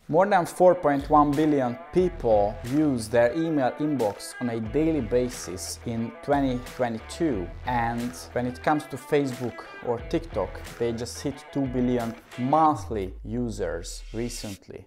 More than 4.1 billion people use their email inbox on a daily basis in 2022, and when it comes to Facebook or TikTok, they just hit 2 billion monthly users recently.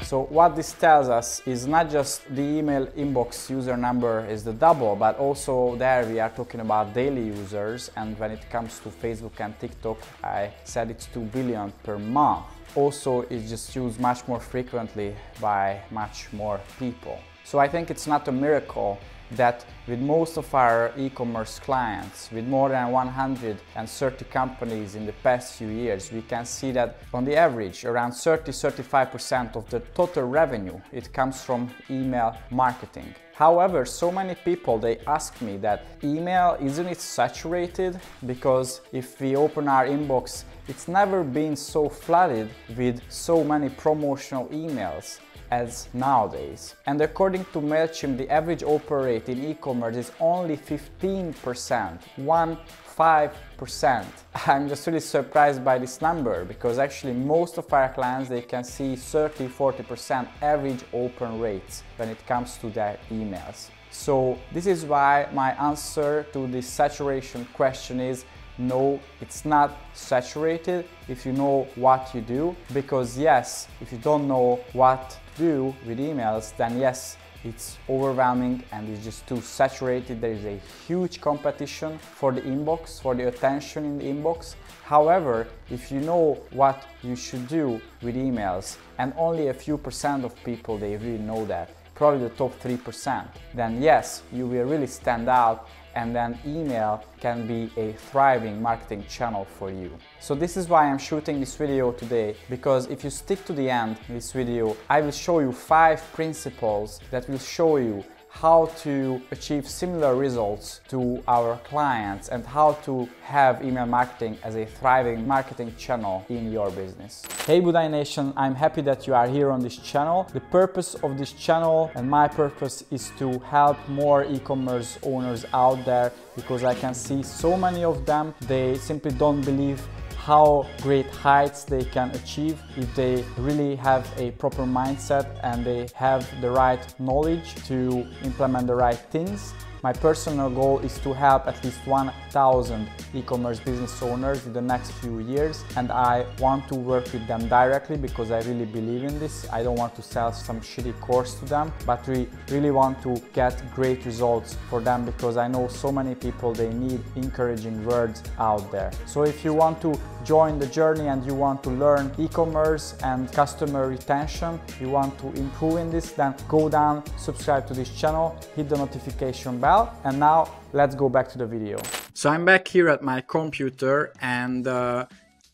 So what this tells us is not just the email inbox user number is the double, but also there we are talking about daily users, and when it comes to Facebook and TikTok, I said it's 2 billion per month. Also, it's just used much more frequently by much more people. So I think it's not a miracle that with most of our e-commerce clients, with more than 130 companies in the past few years, we can see that on the average around 30-35% of the total revenue, it comes from email marketing. However, so many people, they ask me that email, isn't it saturated? Because if we open our inbox, it's never been so flooded with so many promotional emails as nowadays. And according to MailChimp, the average open rate in e-commerce is only 15%, 15%. I'm just really surprised by this number, because actually most of our clients, they can see 30-40% average open rates when it comes to their emails. So this is why my answer to this saturation question is no, it's not saturated if you know what you do. Because yes, if you don't know what to do with emails, then yes, it's overwhelming and it's just too saturated. There is a huge competition for the inbox, for the attention in the inbox. However, if you know what you should do with emails, and only a few percent of people, they really know that, probably the top 3%, then yes, you will really stand out, and then email can be a thriving marketing channel for you. So this is why I'm shooting this video today, because if you stick to the end in this video, I will show you 5 principles that will show you how to achieve similar results to our clients and how to have email marketing as a thriving marketing channel in your business. Hey Budai Nation, I'm happy that you are here on this channel. The purpose of this channel and my purpose is to help more e-commerce owners out there, because I can see so many of them, they simply don't believe how great heights they can achieve if they really have a proper mindset and they have the right knowledge to implement the right things. My personal goal is to help at least 1,000 e-commerce business owners in the next few years, and I want to work with them directly because I really believe in this. I don't want to sell some shitty course to them, but we really want to get great results for them, because I know so many people, they need encouraging words out there. So if you want to join the journey and you want to learn e-commerce and customer retention, you want to improve in this, then go down, subscribe to this channel, hit the notification bell. And now let's go back to the video. So I'm back here at my computer, and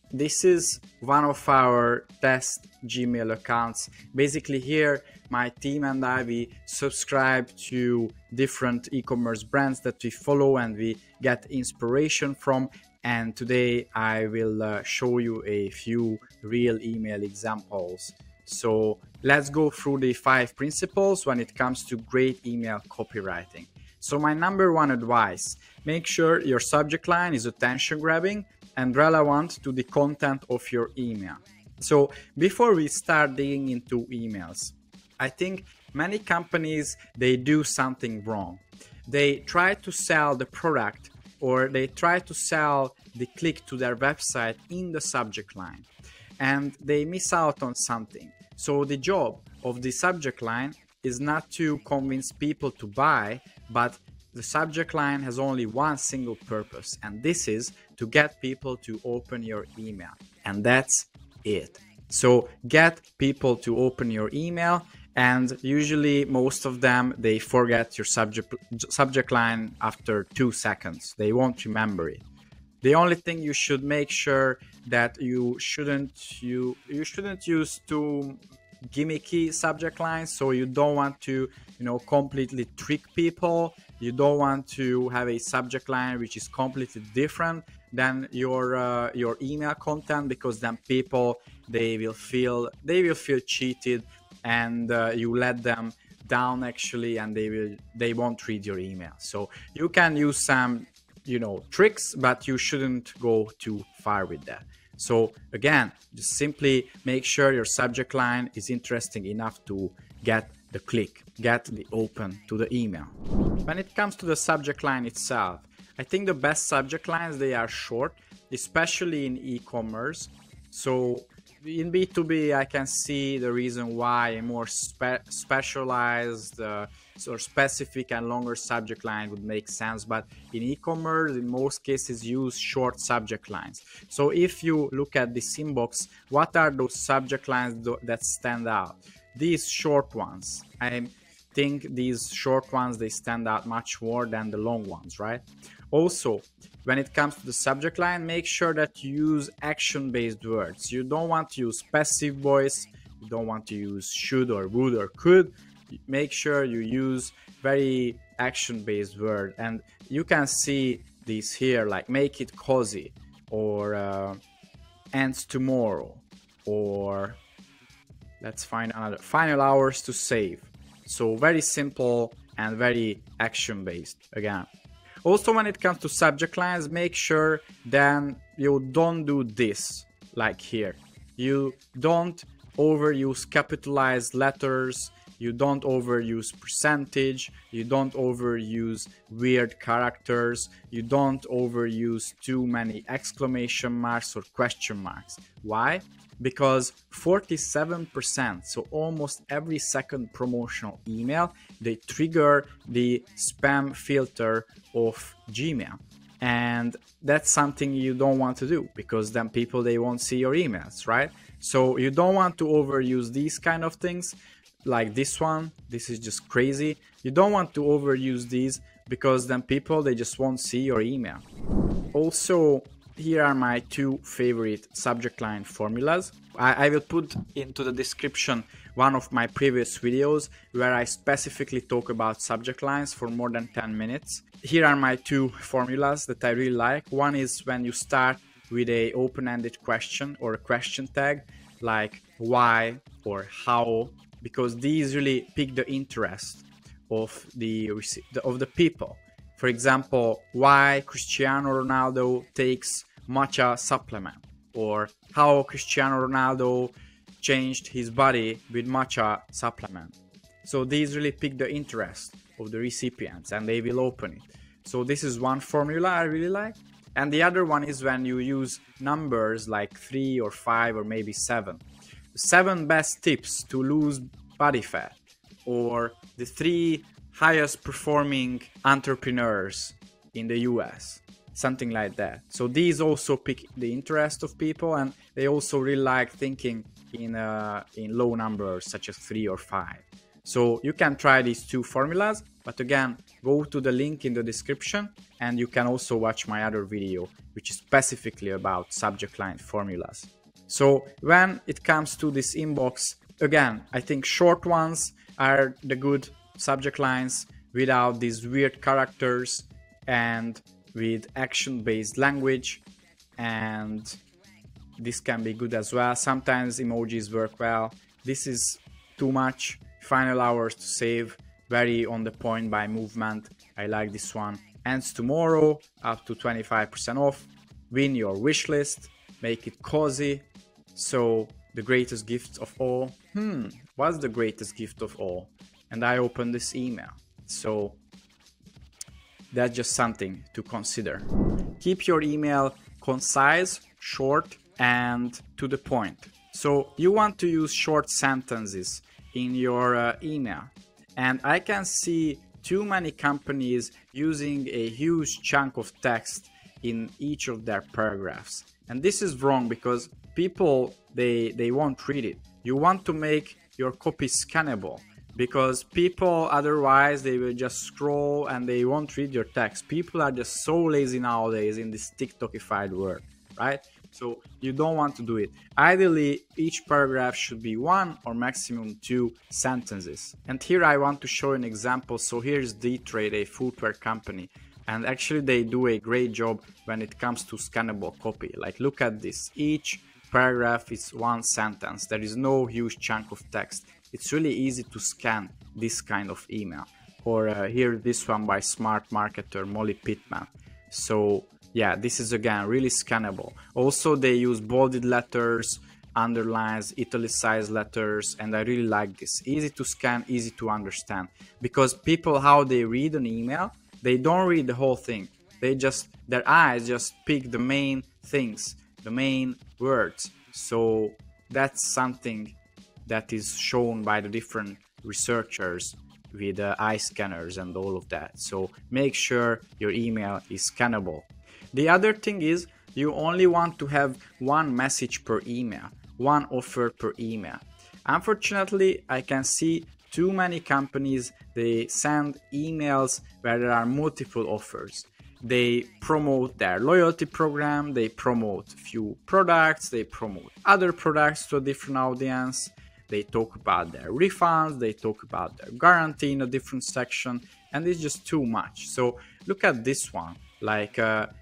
this is one of our test Gmail accounts. Basically here my team and I, we subscribe to different e-commerce brands that we follow and we get inspiration from. And today I will show you a few real email examples. So let's go through the 5 principles when it comes to great email copywriting. So my number 1 advice, make sure your subject line is attention grabbing and relevant to the content of your email. So before we start digging into emails, I think many companies, they do something wrong. They try to sell the product, or they try to sell the click to their website in the subject line, and they miss out on something. So the job of the subject line is not to convince people to buy, but the subject line has only one single purpose, and this is to get people to open your email. And that's it. So get people to open your email, and usually most of them, they forget your subject line after 2 seconds. They won't remember it. The only thing you should make sure that you shouldn't use too gimmicky subject lines. So you don't want to, completely trick people. You don't want to have a subject line which is completely different than your email content, because then people, they will feel cheated, and you let them down actually, and they won't read your email. So you can use some tricks, but you shouldn't go too far with that. So again, just simply make sure your subject line is interesting enough to get the click, get the open to the email. When it comes to the subject line itself, I think the best subject lines, they are short, especially in e-commerce. So in B2B, I can see the reason why a more specialized or specific and longer subject line would make sense. But in e-commerce, in most cases, use short subject lines. So if you look at this inbox, what are those subject lines that stand out? These short ones. I think these short ones, they stand out much more than the long ones, right? Also, when it comes to the subject line, make sure that you use action-based words. You don't want to use passive voice. You don't want to use should or would or could. Make sure you use very action-based word. And you can see these here, like make it cozy, or ends tomorrow, or let's find another, final hours to save. So very simple and very action-based again. Also, when it comes to subject lines, make sure then you don't do this, like here. You don't overuse capitalized letters, you don't overuse percentage, you don't overuse weird characters, you don't overuse too many exclamation marks or question marks. Why? Because 47%, so almost every second promotional email, they trigger the spam filter of Gmail. And that's something you don't want to do, because then people, they won't see your emails, right? So you don't want to overuse these kind of things, like this one. This is just crazy. You don't want to overuse these, because then people, they just won't see your email. Also, here are my two favorite subject line formulas. I will put into the description one of my previous videos where I specifically talk about subject lines for more than 10 minutes. Here are my two formulas that I really like. One is when you start with a open-ended question or a question tag, like why or how, because these really pique the interest of the people. For example, why Cristiano Ronaldo takes matcha supplement, or how Cristiano Ronaldo changed his body with matcha supplement. So these really pique the interest of the recipients and they will open it. So this is one formula I really like. And the other one is when you use numbers like 3 or 5 or maybe 7. 7 best tips to lose body fat, or the 3 highest performing entrepreneurs in the US, something like that. So these also pique the interest of people, and they also really like thinking in low numbers such as 3 or 5. So you can try these two formulas, but again, go to the link in the description and you can also watch my other video, which is specifically about subject line formulas. So when it comes to this inbox, again, I think short ones are the good subject lines without these weird characters and with action-based language, and this can be good as well. Sometimes emojis work well. This is too much. Final hours to save, very on the point by movement. I like this one. Ends tomorrow, up to 25% off. Win your wish list, make it cozy. So the greatest gift of all. What's the greatest gift of all? And I open this email. So that's just something to consider. Keep your email concise, short, and to the point. So you want to use short sentences in your email. And I can see too many companies using a huge chunk of text in each of their paragraphs. And this is wrong, because people, they won't read it. You want to make your copy scannable, because people, otherwise they will just scroll and they won't read your text. People are just so lazy nowadays in this TikTokified world, right? So you don't want to do it. Ideally, each paragraph should be 1 or maximum 2 sentences. And here I want to show an example. So here's D-Trade, a footwear company. And actually they do a great job when it comes to scannable copy. Like, look at this. Each paragraph is 1 sentence. There is no huge chunk of text. It's really easy to scan this kind of email. Or here, this one by smart marketer Molly Pittman. So yeah, this is again really scannable. Also, they use bolded letters, underlines, italicized letters, and I really like this. Easy to scan, easy to understand, because people, how they read an email, they don't read the whole thing. They just, their eyes just pick the main things, the main words. So that's something that is shown by the different researchers with eye scanners and all of that. So make sure your email is scannable. The other thing is, you only want to have one message per email, one offer per email. Unfortunately, I can see too many companies, they send emails where there are multiple offers. They promote their loyalty program, they promote few products, they promote other products to a different audience, they talk about their refunds, they talk about their guarantee in a different section, and it's just too much. So look at this one, like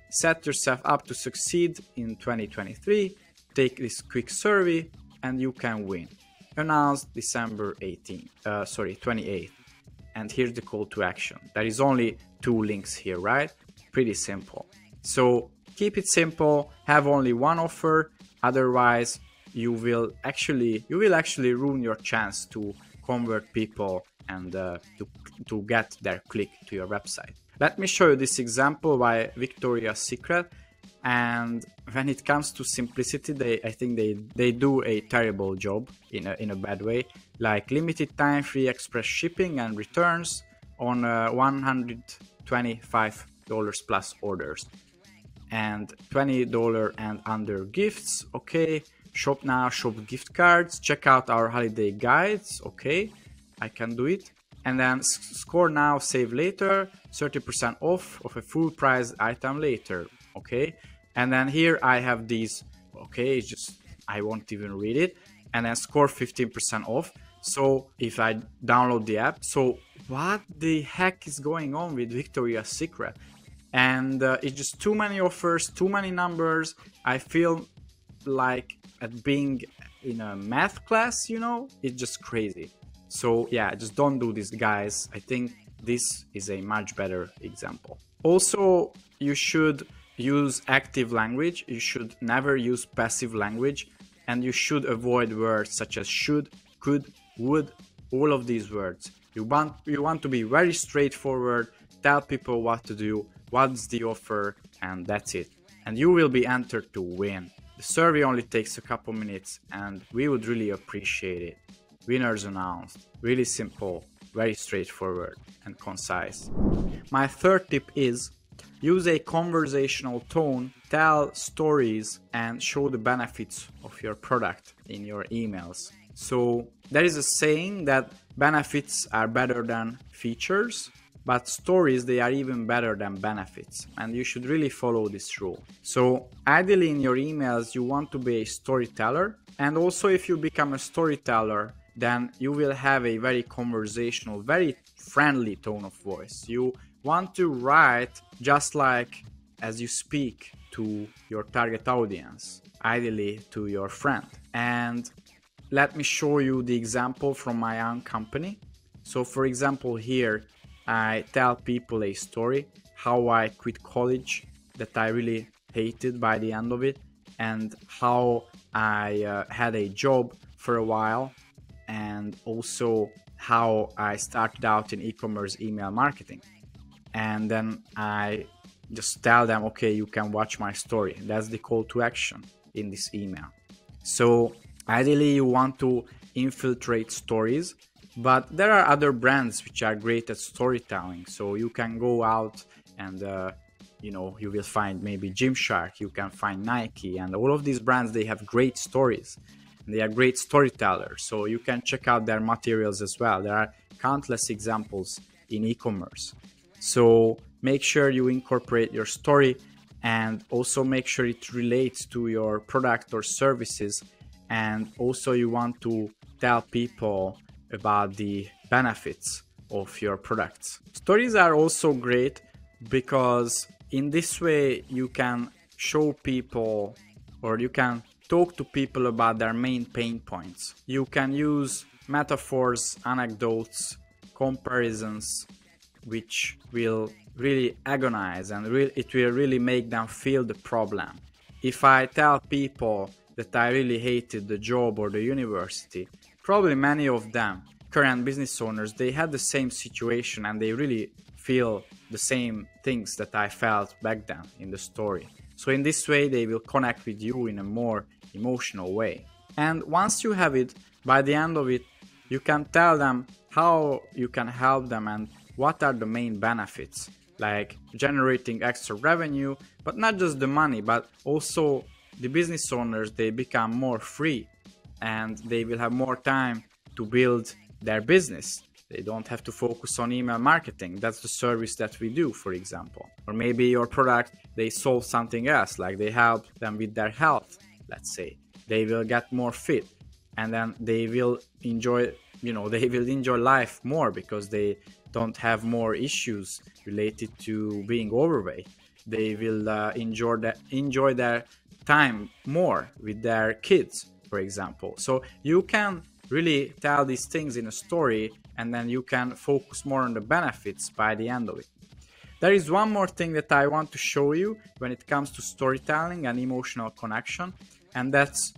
set yourself up to succeed in 2023, take this quick survey and you can win. Announced December 28th. And here's the call to action. There is only 2 links here, right? Pretty simple. So keep it simple, have only one offer, otherwise you will actually ruin your chance to convert people and to get their click to your website. Let me show you this example by Victoria's Secret. And when it comes to simplicity, I think they do a terrible job in a bad way. Like limited time free express shipping and returns on $125 plus orders, and $20 and under gifts. Okay, shop now, shop gift cards, check out our holiday guides. Okay, I can do it. And then score now, save later, 30% off of a full price item later. Okay, and then here I have these. Okay, it's just, I won't even read it. And then score 15% off. So if I download the app, so what the heck is going on with Victoria's Secret? And it's just too many offers, too many numbers. I feel like at being in a math class, you know, it's just crazy. So yeah, just don't do this, guys. I think this is a much better example. Also, you should use active language. You should never use passive language, and you should avoid words such as should, could, would, all of these words. You want to be very straightforward, tell people what to do, what's the offer, and that's it. And you will be entered to win. The survey only takes a couple minutes and we would really appreciate it. Winners announced. Really simple, very straightforward and concise. My third tip is use a conversational tone, tell stories, and show the benefits of your product in your emails. So there is a saying that benefits are better than features, but stories, they are even better than benefits, and you should really follow this rule. So ideally in your emails, you want to be a storyteller, and also if you become a storyteller, then you will have a very conversational, very friendly tone of voice. You want to write just like as you speak to your target audience, ideally to your friend. And let me show you the example from my own company. So for example, here I tell people a story, how I quit college that I really hated by the end of it, and how I had a job for a while, and also how I started out in e-commerce email marketing. And then I just tell them, okay, you can watch my story. That's the call to action in this email. So ideally you want to infiltrate stories, but there are other brands which are great at storytelling. So you can go out and you will find maybe Gymshark, you can find Nike, and all of these brands, they have great stories. They are great storytellers, so you can check out their materials as well. There are countless examples in e-commerce. So make sure you incorporate your story, and also make sure it relates to your product or services. And also you want to tell people about the benefits of your products. Stories are also great because in this way you can show people, or you can talk to people about their main pain points. You can use metaphors, anecdotes, comparisons, which will really agonize and it will really make them feel the problem. If I tell people that I really hated the job or the university, probably many of them, current business owners, they had the same situation and they really feel the same things that I felt back then in the story. So in this way, they will connect with you in a more emotional way. And once you have it, by the end of it, you can tell them how you can help them and what are the main benefits, like generating extra revenue, but not just the money, but also the business owners, they become more free and they will have more time to build their business. They don't have to focus on email marketing. That's the service that we do, for example. Or maybe your product, they solve something else, like they help them with their health, let's say. They will get more fit and then they will enjoy, they will enjoy life more because they don't have more issues related to being overweight. They will enjoy their time more with their kids, for example. So you can really tell these things in a story and then you can focus more on the benefits by the end of it. There is one more thing that I want to show you when it comes to storytelling and emotional connection, and that's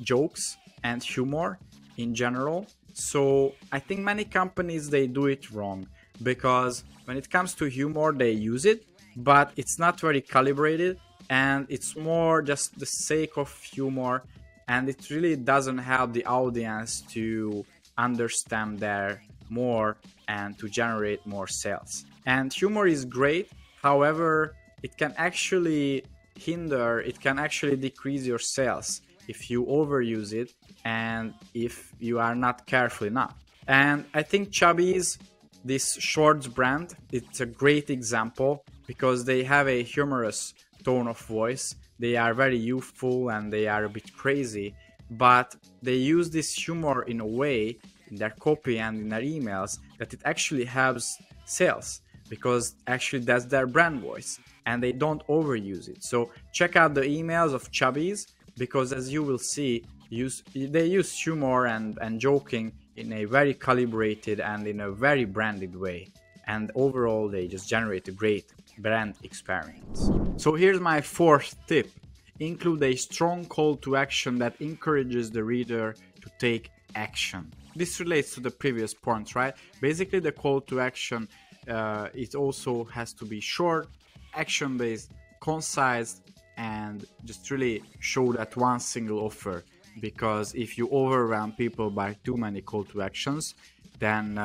jokes and humor in general. So I think many companies, they do it wrong, because when it comes to humor, they use it, but it's not very calibrated and it's more just the sake of humor, and it really doesn't help the audience to understand their more and to generate more sales. And humor is great, however, it can actually decrease your sales if you overuse it and if you are not careful enough. And I think Chubbies, this shorts brand, it's a great example because they have a humorous tone of voice. They are very youthful and they are a bit crazy, but they use this humor in a way in their copy and in their emails that it actually helps sales, because actually that's their brand voice and they don't overuse it. So check out the emails of Chubbies, because as you will see, they use humor and joking in a very calibrated and in a very branded way. And overall, they just generate a great brand experience. So here's my fourth tip. Include a strong call to action that encourages the reader to take action. This relates to the previous point, right? Basically, the call to action, it also has to be short, action-based, concise, and just really show that one single offer. Because if you overwhelm people by too many call to actions, then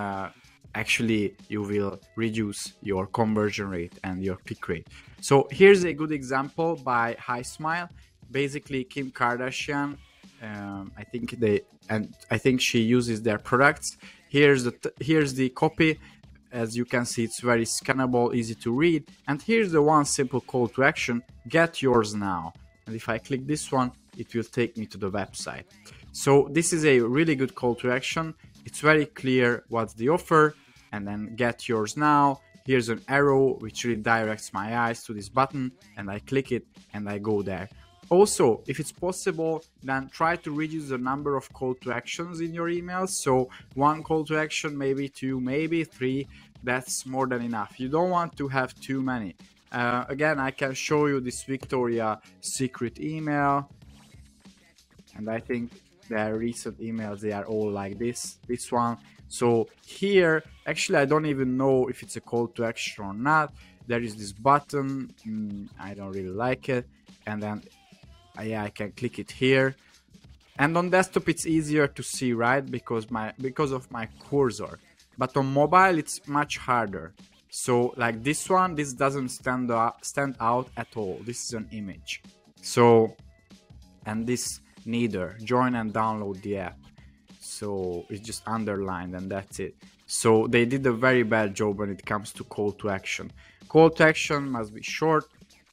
actually you will reduce your conversion rate and your click rate. So here's a good example by High Smile. Basically, Kim Kardashian, I think she uses their products. Here's the copy. As you can see, it's very scannable, easy to read. And here's the one simple call to action: get yours now. And if I click this one, it will take me to the website. So this is a really good call to action. It's very clear what's the offer, and then get yours now. Here's an arrow which redirects my eyes to this button, and I click it and I go there. Also, if it's possible, then try to reduce the number of call to actions in your emails. So one call to action, maybe two, maybe three, that's more than enough. You don't want to have too many. Again, I can show you this Victoria secret email, and I think their recent emails, they are all like this one. So here, actually, I don't even know if it's a call to action or not. There is this button, I don't really like it, and then I can click it here. And on desktop it's easier to see, right, because of my cursor. But on mobile it's much harder. So like this one, this doesn't stand out at all. This is an image. So, and this neither. Join and download the app. So it's just underlined and that's it. So they did a very bad job when it comes to call to action. Call to action must be short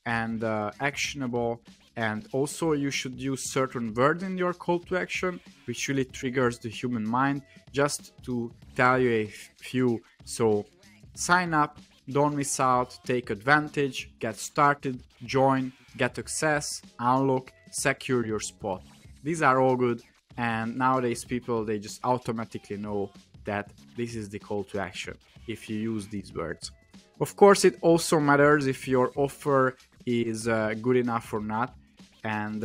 and actionable, and also you should use certain words in your call to action which really triggers the human mind. Just to tell you a few: so sign up, don't miss out, take advantage, get started, join, get access, unlock, secure your spot. These are all good, and nowadays people, they just automatically know that this is the call to action. if you use these words. Of course, it also matters if your offer is good enough or not, and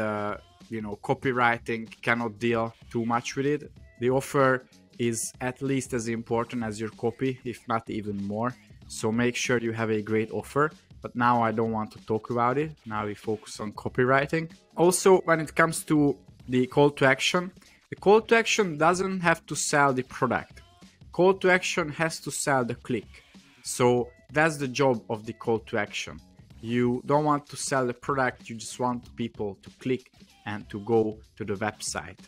copywriting cannot deal too much with it. The offer is at least as important as your copy, if not even more. So make sure you have a great offer. But now I don't want to talk about it. Now we focus on copywriting. Also, when it comes to the call to action, the call to action doesn't have to sell the product. Call to action has to sell the click. So that's the job of the call to action. You don't want to sell the product, you just want people to click and to go to the website.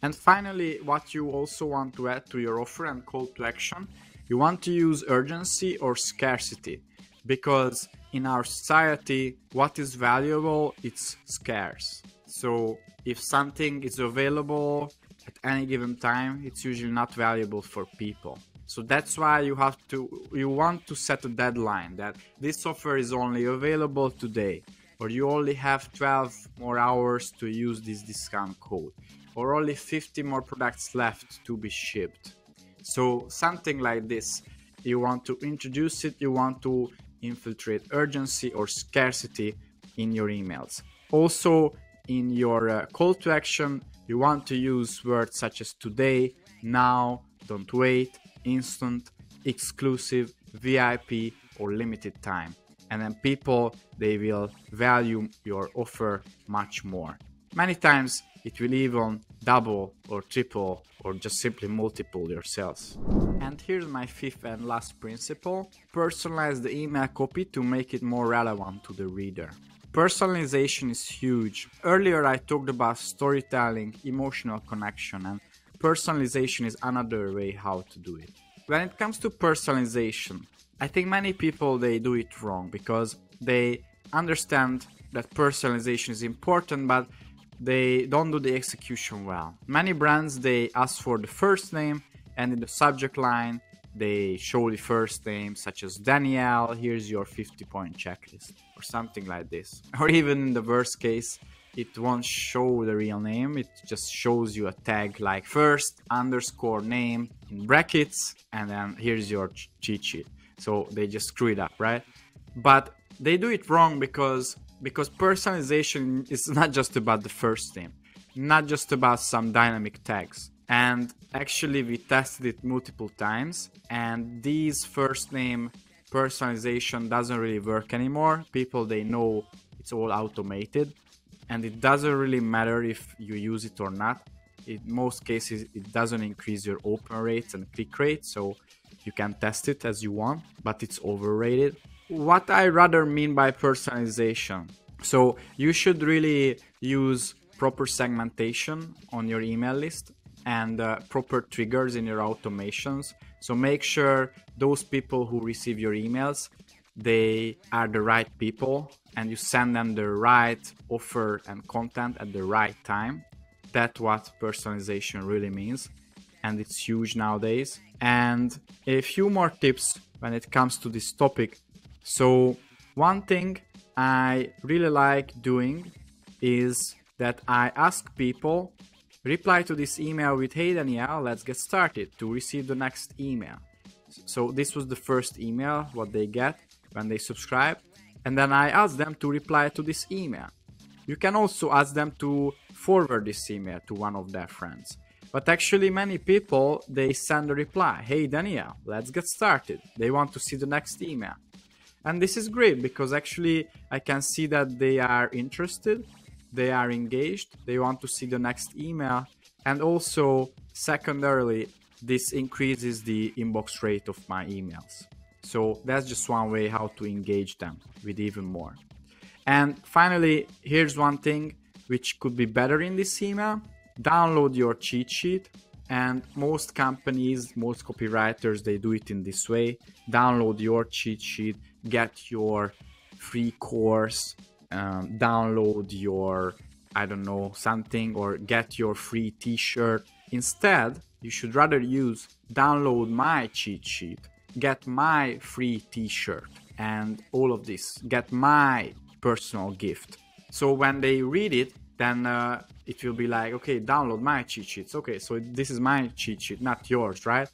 And finally, what you also want to add to your offer and call to action, you want to use urgency or scarcity, because in our society, what is valuable, it's scarce. So if something is available at any given time, it's usually not valuable for people. So that's why you want to set a deadline that this offer is only available today, or you only have 12 more hours to use this discount code, or only 50 more products left to be shipped. So something like this, you want to introduce it, you want to infiltrate urgency or scarcity in your emails. Also, in your call to action, you want to use words such as today, now, don't wait, instant, exclusive, VIP, or limited time. And then people, they will value your offer much more. Many times it will even double or triple or just simply multiple your sales. And here's my fifth and last principle: personalize the email copy to make it more relevant to the reader. Personalization is huge. Earlier I talked about storytelling, emotional connection, and personalization is another way how to do it. When it comes to personalization, I think many people, they do it wrong because they understand that personalization is important, but they don't do the execution well. Many brands, they ask for the first name, and in the subject line they show the first name, such as Danielle, here's your 50-point checklist, or something like this. Or even in the worst case, it won't show the real name, it just shows you a tag like first _ name in brackets, and then here's your cheat sheet. So they just screw it up, right? But they do it wrong because personalization is not just about the first name, not just about some dynamic tags. And actually we tested it multiple times, and these first name personalization doesn't really work anymore. People, they know it's all automated, and it doesn't really matter if you use it or not. In most cases it doesn't increase your open rates and click rates, so you can test it as you want, but it's overrated. What I rather mean by personalization, so you should really use proper segmentation on your email list and proper triggers in your automations. So make sure those people who receive your emails, they are the right people, and you send them the right offer and content at the right time. That's what personalization really means, and it's huge nowadays. And a few more tips when it comes to this topic. So one thing I really like doing is that I ask people, reply to this email with, hey Danielle, let's get started, to receive the next email. So this was the first email, what they get when they subscribe. And then I ask them to reply to this email. You can also ask them to forward this email to one of their friends. But actually many people, they send a reply, hey Danielle, let's get started. They want to see the next email. And this is great because actually I can see that they are interested, they are engaged, they want to see the next email. And also secondarily, this increases the inbox rate of my emails. So that's just one way how to engage them with even more. And finally, here's one thing which could be better in this email. Download your cheat sheet. And most companies, most copywriters, they do it in this way. Download your cheat sheet, get your free course, download your, I don't know, something, or get your free t-shirt. Instead, you should rather use download my cheat sheet, get my free t-shirt, and all of this, get my personal gift. So when they read it, then it will be like, okay, download my cheat sheets. Okay, so this is my cheat sheet, not yours, right?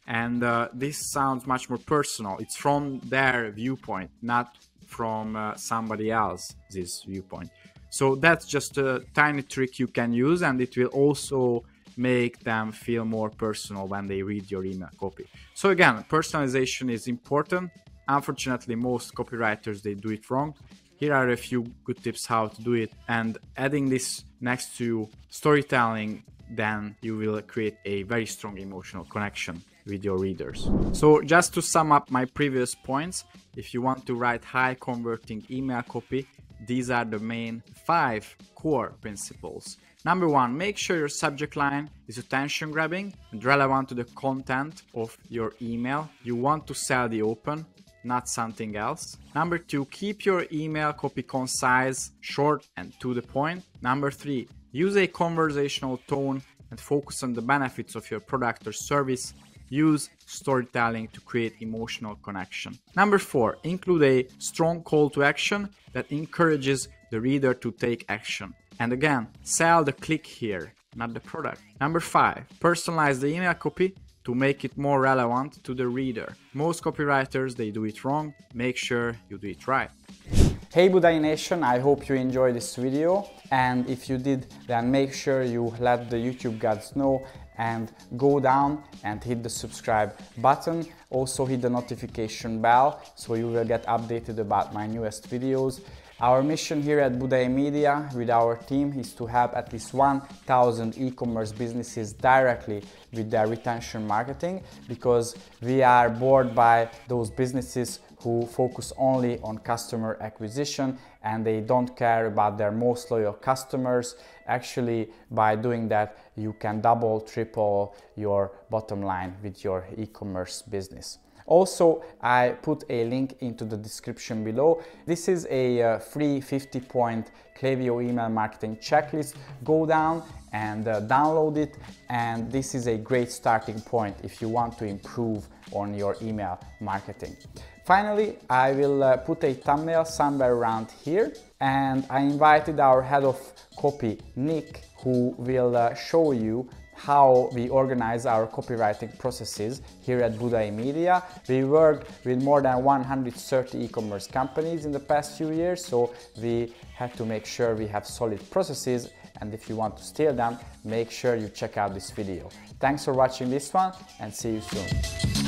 And this sounds much more personal. It's from their viewpoint, not from somebody else's viewpoint. So that's just a tiny trick you can use, and it will also make them feel more personal when they read your email copy. So again, personalization is important. Unfortunately, most copywriters, they do it wrong. Here are a few good tips how to do it, and adding this next to storytelling, then you will create a very strong emotional connection with your readers. So just to sum up my previous points, if you want to write high converting email copy, these are the main 5 core principles. Number 1, make sure your subject line is attention grabbing and relevant to the content of your email. You want to sell the open, not something else. Number 2, keep your email copy concise, short and to the point. Number 3, use a conversational tone and focus on the benefits of your product or service. Use storytelling to create emotional connection. Number 4, include a strong call to action that encourages the reader to take action. And again, sell the click here, not the product. Number 5, personalize the email copy to make it more relevant to the reader. Most copywriters, they do it wrong. Make sure you do it right. Hey Budai Nation, I hope you enjoyed this video, and if you did, then make sure you let the YouTube gods know and go down and hit the subscribe button. Also hit the notification bell so you will get updated about my newest videos. Our mission here at Budai Media with our team is to help at least 1,000 e-commerce businesses directly with their retention marketing, because we are bored by those businesses who focus only on customer acquisition and they don't care about their most loyal customers. Actually, by doing that, you can double, triple your bottom line with your e-commerce business. Also, I put a link into the description below. This is a free 50-point Klaviyo email marketing checklist. Go down and download it, and this is a great starting point if you want to improve on your email marketing. Finally, I will put a thumbnail somewhere around here, and I invited our head of copy, Nick, who will show you how we organize our copywriting processes here at Budai Media. We worked with more than 130 e-commerce companies in the past few years, so we had to make sure we have solid processes, and if you want to steal them, make sure you check out this video. Thanks for watching this one, and see you soon.